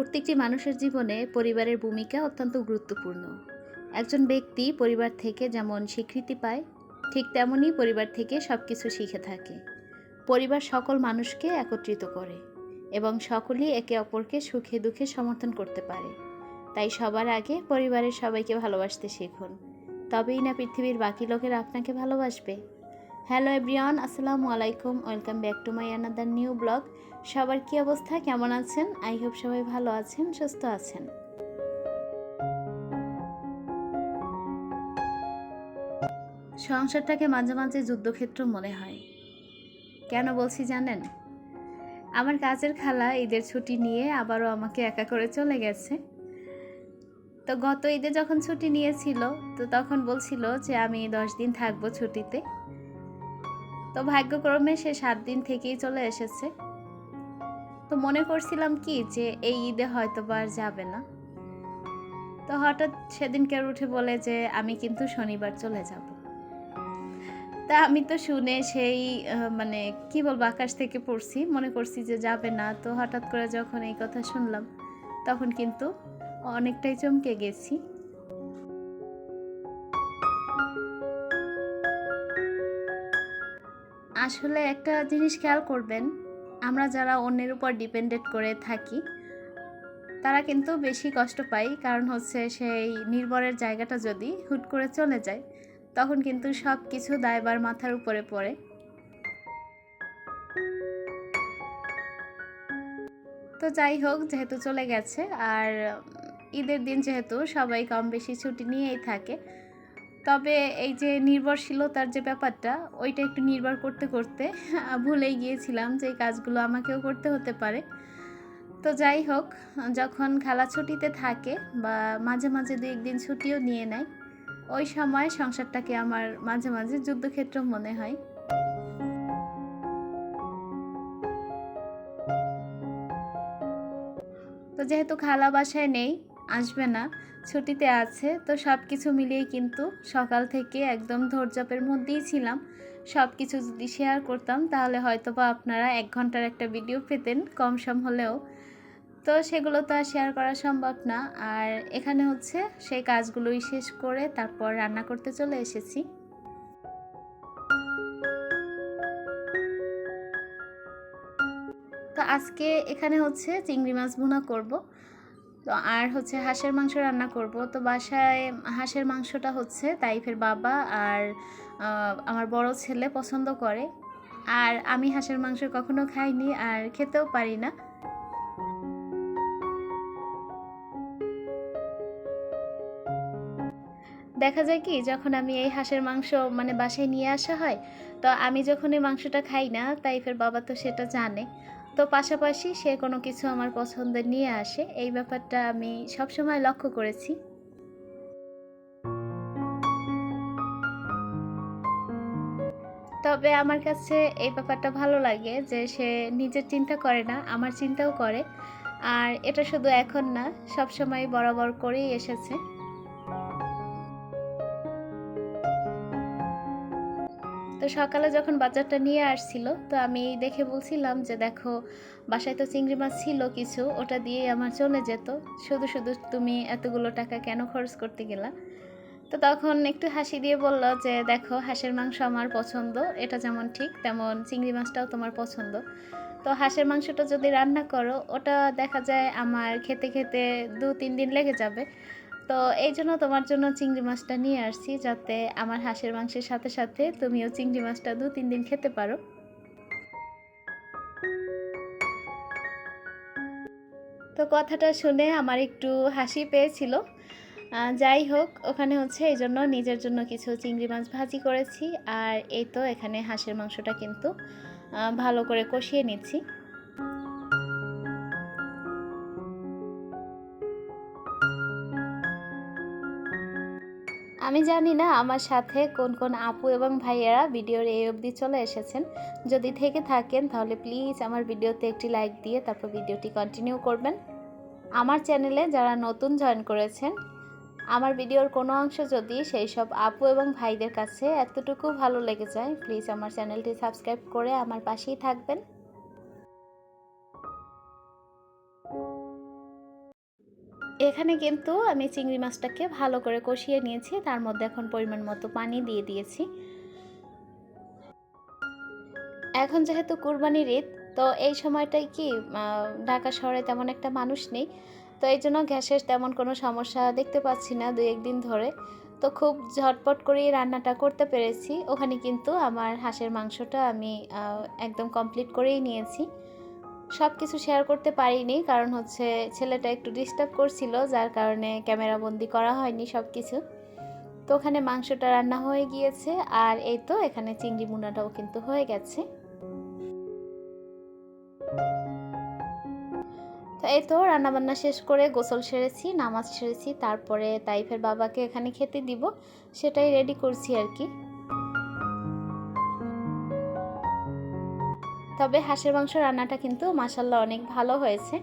প্রত্যেকটি মানুষের জীবনে পরিবারের ভূমিকা অত্যন্ত গুরুত্বপূর্ণ। একজন ব্যক্তি পরিবার থেকে যেমন স্বীকৃতি পায়, ঠিক তেমনই পরিবার থেকে সব কিছু শিখে থাকে। পরিবার সকল মানুষকে একত্রিত করে এবং সকলেই একে অপরকে সুখে দুঃখে সমর্থন করতে পারে। তাই সবার আগে পরিবারের সবাইকে ভালোবাসতে শিখুন, তবেই না পৃথিবীর বাকি লোকেরা আপনাকে ভালোবাসবে। হ্যালো এভরিওয়ান, আসসালামু আলাইকুম, welcome back to my another new blog. সবার কী অবস্থা, কেমন আছেন? আই হোপ সবাই ভালো আছেন, সুস্থ আছেন। সংসারটাকে মাঝে মাঝে যুদ্ধক্ষেত্র মনে হয়। কেন বলছি জানেন? আমার কাজের খালা ঈদের ছুটি নিয়ে আবারও আমাকে একা করে চলে গেছে। তো গত ঈদে যখন ছুটি নিয়েছিল, তো তখন বলছিল যে আমি 10 দিন থাকবো ছুটিতে। তো ভাগ্যক্রমে সে 7 দিন থেকেই চলে এসেছে। তো মনে করছিলাম কি যে এই ঈদে হয়তো বা আর যাবে না। তো হঠাৎ সেদিনকে উঠে বলে যে আমি কিন্তু শনিবার চলে যাব। তা আমি তো শুনে সেই মানে কি বলবো, আকাশ থেকে পড়ছি, মনে করছি যে যাবে না। তো হঠাৎ করে যখন এই কথা শুনলাম, তখন কিন্তু অনেকটাই চমকে গেছি। আসলে একটা জিনিস খেয়াল করবেন, আমরা যারা অন্যের উপর ডিপেন্ডেন্ট করে থাকি তারা কিন্তু বেশি কষ্ট পায়। কারণ হচ্ছে সেই নির্ভরের জায়গাটা যদি হুট করে চলে যায়, তখন কিন্তু সব কিছু দায়ভার মাথার উপরে পড়ে। তো যাই হোক, যেহেতু চলে গেছে, আর ঈদের দিন যেহেতু সবাই কম বেশি ছুটি নিয়েই থাকে, তবে এই যে নির্ভরশীলতার যে ব্যাপারটা, ওইটা একটু নির্ভর করতে করতে ভুলেই গিয়েছিলাম যে এই কাজগুলো আমাকেও করতে হতে পারে। তো যাই হোক, যখন খালা ছুটিতে থাকে বা মাঝে মাঝে 2-1 দিন ছুটিও নিয়ে নেয়, ওই সময় সংসারটাকে আমার মাঝে মাঝে যুদ্ধক্ষেত্র মনে হয়। তো যেহেতু খালা বাসায় নেই, আসবে না, ছুটিতে আছে, তো সব কিছু মিলিয়ে কিন্তু সকাল থেকে একদম ধৈর্য্যের মধ্যেই ছিলাম। সব কিছু যদি শেয়ার করতাম তাহলে হয়তো বা আপনারা 1 ঘন্টার একটা ভিডিও পেতেন, কম সম হলেও। তো সেগুলো তো আর শেয়ার করা সম্ভব না। আর এখানে হচ্ছে সেই কাজগুলোই শেষ করে তারপর রান্না করতে চলে এসেছি। তো আজকে এখানে হচ্ছে চিংড়ি মাছ ভুনা করব। তো আর হচ্ছে হাঁসের মাংস রান্না করব। তো বাসায় হাঁসের মাংসটা হচ্ছে তাইফের বাবা আর আমার বড় ছেলে পছন্দ করে। আর আমি হাঁসের মাংস কখনো খাইনি আর খেতেও পারি না। দেখা যায় কি, যখন আমি এই হাঁসের মাংস মানে বাসায় নিয়ে আসা হয়, তো আমি যখন এই মাংসটা খাই না, তাইফের বাবা তো সেটা জানে। তো পাশাপাশি সে কোনো কিছু আমার পছন্দের নিয়ে আসে, এই ব্যাপারটা আমি সবসময় লক্ষ্য করেছি। তবে আমার কাছে এই ব্যাপারটা ভালো লাগে যে সে নিজের চিন্তা করে না, আমার চিন্তাও করে। আর এটা শুধু এখন না, সবসময় বরাবর করেই এসেছে। তো সকালে যখন বাজারটা নিয়ে আসছিল, তো আমি দেখে বলছিলাম যে দেখো, বাসায় তো চিংড়ি মাছ ছিল কিছু, ওটা দিয়েই আমার চলে যেত, শুধু শুধু তুমি এতগুলো টাকা কেন খরচ করতে গেলা? তো তখন একটু হাসি দিয়ে বলল যে দেখো, হাঁসের মাংস আমার পছন্দ, এটা যেমন ঠিক তেমন চিংড়ি মাছটাও তোমার পছন্দ। তো হাঁসের মাংসটা যদি রান্না করো, ওটা দেখা যায় আমার খেতে খেতে 2-3 দিন লেগে যাবে। তো এই জন্য তোমার জন্য চিংড়ি মাছটা নিয়ে আসছি, যাতে আমার হাঁসের মাংসের সাথে সাথে তুমিও চিংড়ি মাছটা 2-3 দিন খেতে পারো। তো কথাটা শুনে আমার একটু হাসি পেয়েছিল। যাই হোক, ওখানে হচ্ছে এই জন্য নিজের জন্য কিছু চিংড়ি মাছ ভাজি করেছি। আর এই তো এখানে হাঁসের মাংসটা কিন্তু ভালো করে কষিয়ে নিচ্ছি। আমি জানি না আমার সাথে কোন কোন আপু এবং ভাইয়েরা ভিডিওর এই অবধি চলে এসেছেন। যদি থেকে থাকেন তাহলে প্লিজ আমার ভিডিওতে একটি লাইক দিয়ে তারপর ভিডিওটি কন্টিনিউ করবেন। আমার চ্যানেলে যারা নতুন জয়েন করেছেন, আমার ভিডিওর কোনো অংশ যদি সেই সব আপু এবং ভাইদের কাছে এতটুকু ভালো লেগে যায়, প্লিজ আমার চ্যানেলটি সাবস্ক্রাইব করে আমার পাশেই থাকবেন। এখানে কিন্তু আমি চিংড়ি মাছটাকে ভালো করে কষিয়ে নিয়েছি, তার মধ্যে এখন পরিমাণ মতো পানি দিয়ে দিয়েছি। এখন যেহেতু কুরবানির ঈদ, তো এই সময়টায় কি ঢাকা শহরে তেমন একটা মানুষ নেই, তো এই জন্য গ্যাসের তেমন কোনো সমস্যা দেখতে পাচ্ছি না 2-1 দিন ধরে। তো খুব ঝটপট করেই রান্নাটা করতে পেরেছি। ওখানে কিন্তু আমার হাঁসের মাংসটা আমি একদম কমপ্লিট করেই নিয়েছি। সব কিছু শেয়ার করতে পারিনি, কারণ হচ্ছে ছেলেটা একটু ডিস্টার্ব করছিল, যার কারণে ক্যামেরাবন্দি করা হয়নি সব কিছু। তো ওখানে মাংসটা রান্না হয়ে গিয়েছে, আর এই তো এখানে চিংড়ি ভুনাটাও কিন্তু হয়ে গেছে। তো এই তো রান্নাবান্না শেষ করে গোসল সেরেছি, নামাজ সেরেছি, তারপরে তাইফের বাবাকে এখানে খেতে দিব, সেটাই রেডি করছি আর কি। তবে হাঁসের মাংস রান্নাটা কিন্তু মাশাল্লাহ অনেক ভালো হয়েছে।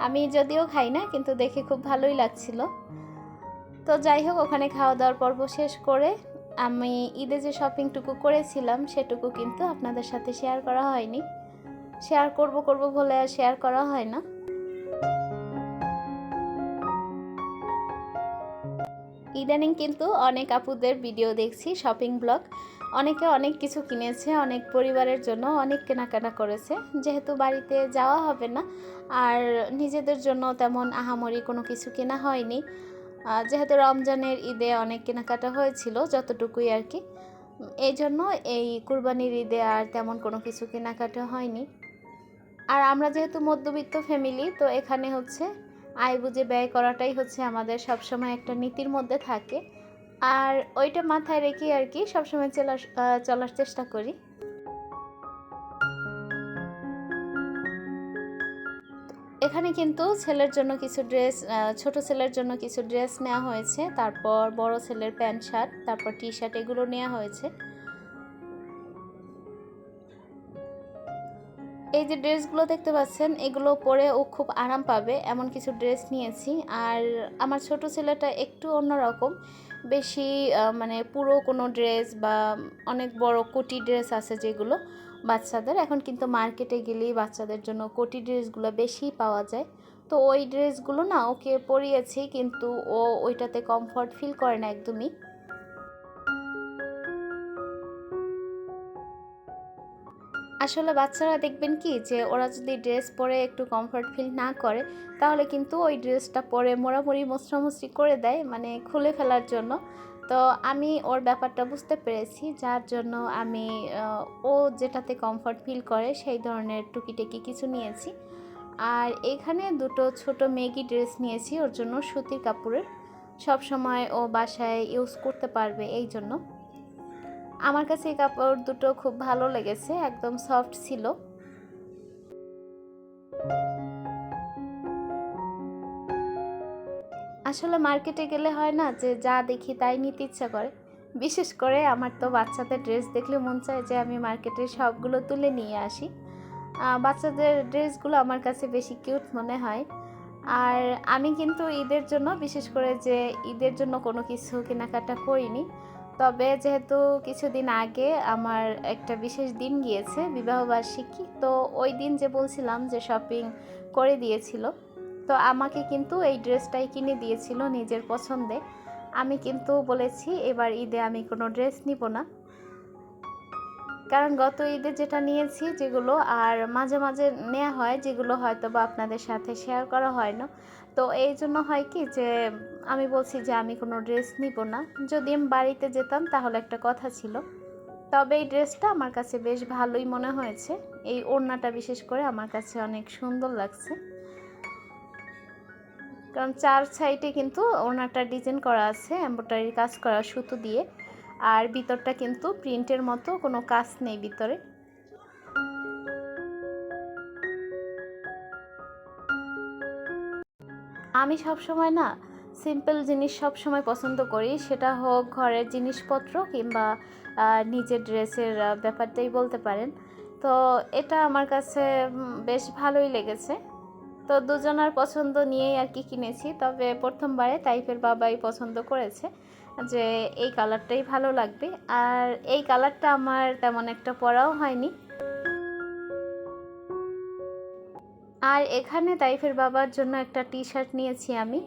আমি যদিও খাই না, কিন্তু দেখে খুব ভালোই লাগছিল। তো যাই হোক, ওখানে খাওয়া দাওয়ার পর্ব শেষ করে আমি ঈদে যে শপিংটুকু করেছিলাম সেটুকু কিন্তু আপনাদের সাথে শেয়ার করা হয়নি। শেয়ার করব বলে আর শেয়ার করা হয় না। ইদানিং কিন্তু অনেক আপুদের ভিডিও দেখছি, শপিং ব্লগ। অনেকে অনেক কিছু কিনেছে, অনেক পরিবারের জন্য অনেক কেনাকাটা করেছে। যেহেতু বাড়িতে যাওয়া হবে না, আর নিজেদের জন্য তেমন আহামরি কোনো কিছু কেনা হয়নি। যেহেতু রমজানের ঈদে অনেক কেনাকাটা হয়েছিল, যতটুকুই আর কি। এই জন্য এই কুরবানির ঈদে আর তেমন কোনো কিছু কেনাকাটা হয়নি। আর আমরা যেহেতু মধ্যবিত্ত ফ্যামিলি, তো এখানে হচ্ছে আয় বুঝে ব্যয় করাটাই হচ্ছে আমাদের সবসময় একটা নীতির মধ্যে থাকে। আর ওইটা মাথায় রেখে আর কি সবসময় চলার চেষ্টা করি। এখানে কিন্তু ছেলের জন্য কিছু ড্রেস, ছোট ছেলের জন্য কিছু ড্রেস নেওয়া হয়েছে, তারপর বড় ছেলের প্যান্ট শার্ট, তারপর টি শার্ট, এগুলো নেওয়া হয়েছে। এই যে ড্রেসগুলো দেখতে পাচ্ছেন, এগুলো পরে ও খুব আরাম পাবে এমন কিছু ড্রেস নিয়েছি। আর আমার ছোট ছেলেটা একটু অন্যরকম, বেশি মানে পুরো কোনো ড্রেস বা অনেক বড় কোটি ড্রেস আছে যেগুলো বাচ্চাদের, এখন কিন্তু মার্কেটে গেলেই বাচ্চাদের জন্য কোটি ড্রেসগুলো বেশি পাওয়া যায়। তো ওই ড্রেসগুলো না ওকে পরিয়েছি, কিন্তু ও ওইটাতে কমফর্ট ফিল করে না একদমই। আসলে বাচ্চারা দেখবেন কি, যে ওরা যদি ড্রেস পরে একটু কমফর্ট ফিল না করে, তাহলে কিন্তু ওই ড্রেসটা পরে মোড়ামুড়ি মোছড়ামুছড়ি করে দেয়, মানে খুলে ফেলার জন্য। তো আমি ওর ব্যাপারটা বুঝতে পেরেছি, যার জন্য আমি ও যেটাতে কমফর্ট ফিল করে সেই ধরনের টুকিটাকি কিছু নিয়েছি। আর এখানে দুটো ছোট মেগি ড্রেস নিয়েছি ওর জন্য, সুতির কাপড়ের, সব সময় ও বাসায় ইউজ করতে পারবে এই জন্য। আমার কাছে এই কাপড় দুটো খুব ভালো লেগেছে, একদম সফট ছিল। আসলে মার্কেটে গেলে হয় না যে যা দেখি তাই নিতে ইচ্ছা করে। বিশেষ করে আমার তো বাচ্চাদের ড্রেস দেখলে মন চায় যে আমি মার্কেটের সবগুলো তুলে নিয়ে আসি। বাচ্চাদের ড্রেসগুলো আমার কাছে বেশি কিউট মনে হয়। আর আমি কিন্তু ঈদের জন্য, বিশেষ করে যে ঈদের জন্য কোনো কিছু কেনাকাটা করিনি। তবে যেহেতু কিছুদিন আগে আমার একটা বিশেষ দিন গিয়েছে, বিবাহবার্ষিকী, তো ওই দিন যে বলছিলাম যে শপিং করে দিয়েছিল, তো আমাকে কিন্তু এই ড্রেসটাই কিনে দিয়েছিল নিজের পছন্দে। আমি কিন্তু বলেছি এবার ঈদে আমি কোনো ড্রেস নিব না, কারণ গত ঈদে যেটা নিয়েছি যেগুলো, আর মাঝে মাঝে নেওয়া হয় যেগুলো হয়তো বা আপনাদের সাথে শেয়ার করা হয় না। তো এই জন্য হয় কি, যে আমি বলছি যে আমি কোনো ড্রেস নিব না। যদি আমি বাড়িতে যেতাম তাহলে একটা কথা ছিল। তবে এই ড্রেসটা আমার কাছে বেশ ভালোই মনে হয়েছে। এই ওড়নাটা বিশেষ করে আমার কাছে অনেক সুন্দর লাগছে, কারণ 4 সাইডে কিন্তু ওড়নাটা ডিজাইন করা আছে, এমব্রয়ডারি কাজ করা সুতো দিয়ে। আর ভিতরটা কিন্তু প্রিন্টের মতো, কোনো কাজ নেই ভিতরে। আমি সব সময় না সিম্পল জিনিস সব সময় পছন্দ করি, সেটা হোক ঘরের জিনিসপত্র কিংবা নিজের ড্রেসের ব্যাপারটাই বলতে পারেন। তো এটা আমার কাছে বেশ ভালোই লেগেছে। তো দুজনার পছন্দ নিয়েই আর কি কিনেছি। তবে প্রথমবারে তাইফের বাবাই পছন্দ করেছে যে এই কালারটাই ভালো লাগবে, আর এই কালারটা আমার তেমন একটা পরাও হয়নি। আর এখানে তাইফের বাবার জন্য একটা টি শার্ট নিয়েছি আমি,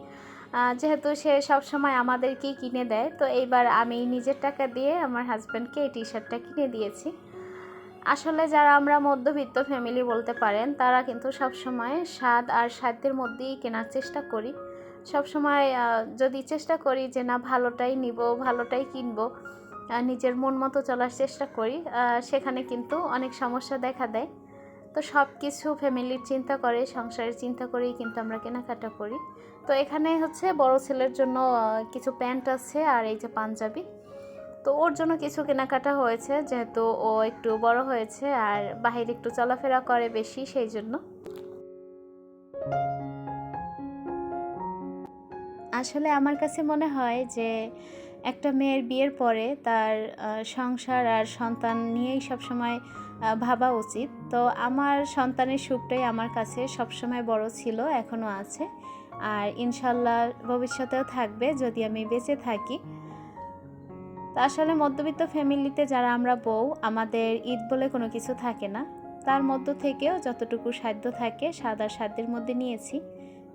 যেহেতু সে সবসময় আমাদেরকেই কিনে দেয়, তো এইবার আমি নিজের টাকা দিয়ে আমার হাজব্যান্ডকে এই টি শার্টটা কিনে দিয়েছি। আসলে যারা আমরা মধ্যবিত্ত ফ্যামিলি বলতে পারেন, তারা কিন্তু সবসময় স্বাদ আর সাধ্যের মধ্যেই কেনার চেষ্টা করি। সবসময় যদি চেষ্টা করি যে না ভালোটাই নিব, ভালোটাই কিনবো, নিজের মন মতো চলার চেষ্টা করি, সেখানে কিন্তু অনেক সমস্যা দেখা দেয়। তো সব কিছু ফ্যামিলির চিন্তা করে, সংসারের চিন্তা করেই কিন্তু আমরা কেনাকাটা করি। তো এখানে হচ্ছে বড় ছেলের জন্য কিছু প্যান্ট আছে আর এই যে পাঞ্জাবি। তো ওর জন্য কিছু কেনাকাটা হয়েছে, যেহেতু ও একটু বড় হয়েছে আর বাহিরে একটু চলাফেরা করে বেশি, সেই জন্য। আসলে আমার কাছে মনে হয় যে একটা মেয়ের বিয়ের পরে তার সংসার আর সন্তান নিয়েই সবসময় ভাবা উচিত। তো আমার সন্তানের সুখটাই আমার কাছে সবসময় বড় ছিল, এখনও আছে, আর ইনশাল্লাহ ভবিষ্যতেও থাকবে যদি আমি বেঁচে থাকি। তো আসলে মধ্যবিত্ত ফ্যামিলিতে যারা আমরা বউ, আমাদের ঈদ বলে কোনো কিছু থাকে না। তার মধ্য থেকেও যতটুকু সাধ্য থাকে স্বাদ আর সাধ্যের মধ্যে নিয়েছি।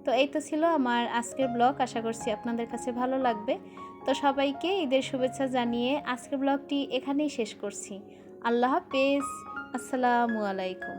তো এই তো ছিল আমার আজকের ব্লগ, আশা করছি আপনাদের কাছে ভালো লাগবে। তো সবাইকে ঈদের শুভেচ্ছা জানিয়ে আজকের ব্লগটি এখানেই শেষ করছি। আল্লাহ হাফেজ, আসসালামু আলাইকুম।